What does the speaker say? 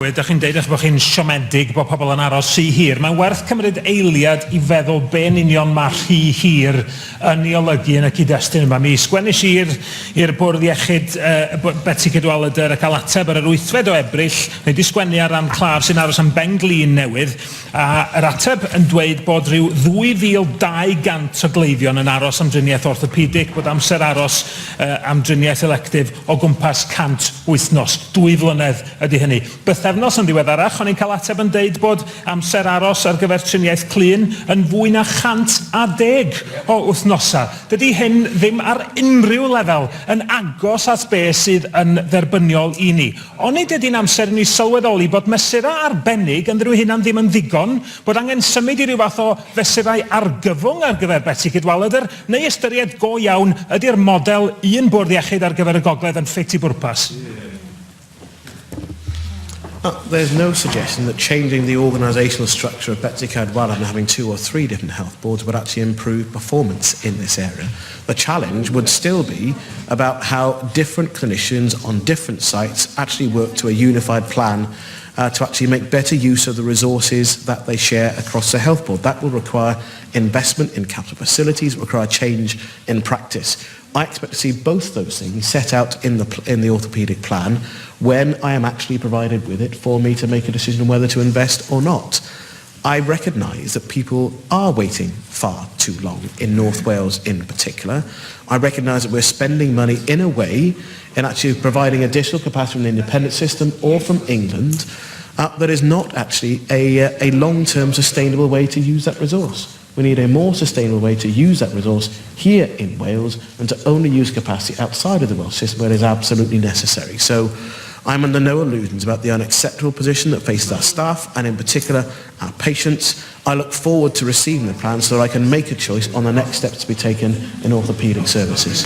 gwybod, ydych chi'n deud eich bod chi'n siomedig bod pobl yn aros rhy hir. Mae'n werth cymryd eiliad i feddwl be'n union mae rhy hir yn ei olygu yn y cyd-destun yma. Mi sgwennis i'r Bwrdd Iechyd Betsy Cadwaladr a cael ateb ar yr 8th o Ebrill. Mae wedi sgwennu ar ran Clar sy'n aros am Ben-Glin newydd. A yr ateb yn dweud bod rhyw 2,200 o gleifion yn aros am driniaeth orthopedic, bod amser aros am driniaeth electif o gwmpas 100 wythnos. 2 flynedd ydy hynny. Bythefnos yn ddiweddarach, o'n i'n cael ateb yn deud bod amser aros ar gyfer triniaeth clun yn fwy na 110 o wythnosa. Dydy hyn ddim ar unrhyw lefel yn agos at beth sydd yn dderbyniol i ni. Ond nid ydy'n amser i ni sylweddoli bod mesura arbennig yn rhyw hynna'n ddim yn ddigon, bod angen symud i ryw fath o fesurau argyfwng ar gyfer Betsy Cadwaladr, neu ystyried go iawn ydy'r model un Bwrdd Iechyd ar gyfer y gogledd yn ffit i bwrpas. There's no suggestion that changing the organisational structure of Betsy Cadwaladr and having 2 or 3 different health boards would actually improve performance in this area. The challenge would still be about how different clinicians on different sites actually work to a unified plan to actually make better use of the resources that they share across the health board. That will require investment in capital facilities, require change in practice. I expect to see both those things set out in the orthopaedic plan when I am actually provided with it for me to make a decision on whether to invest or not. I recognise that people are waiting far too long in North Wales in particular. I recognise that we're spending money in a way in actually providing additional capacity from the independent system or from England that is not actually a long-term sustainable way to use that resource. We need a more sustainable way to use that resource here in Wales and to only use capacity outside of the Welsh system where it is absolutely necessary. So I'm under no illusions about the unacceptable position that faces our staff and in particular our patients. I look forward to receiving the plan so that I can make a choice on the next steps to be taken in orthopaedic services.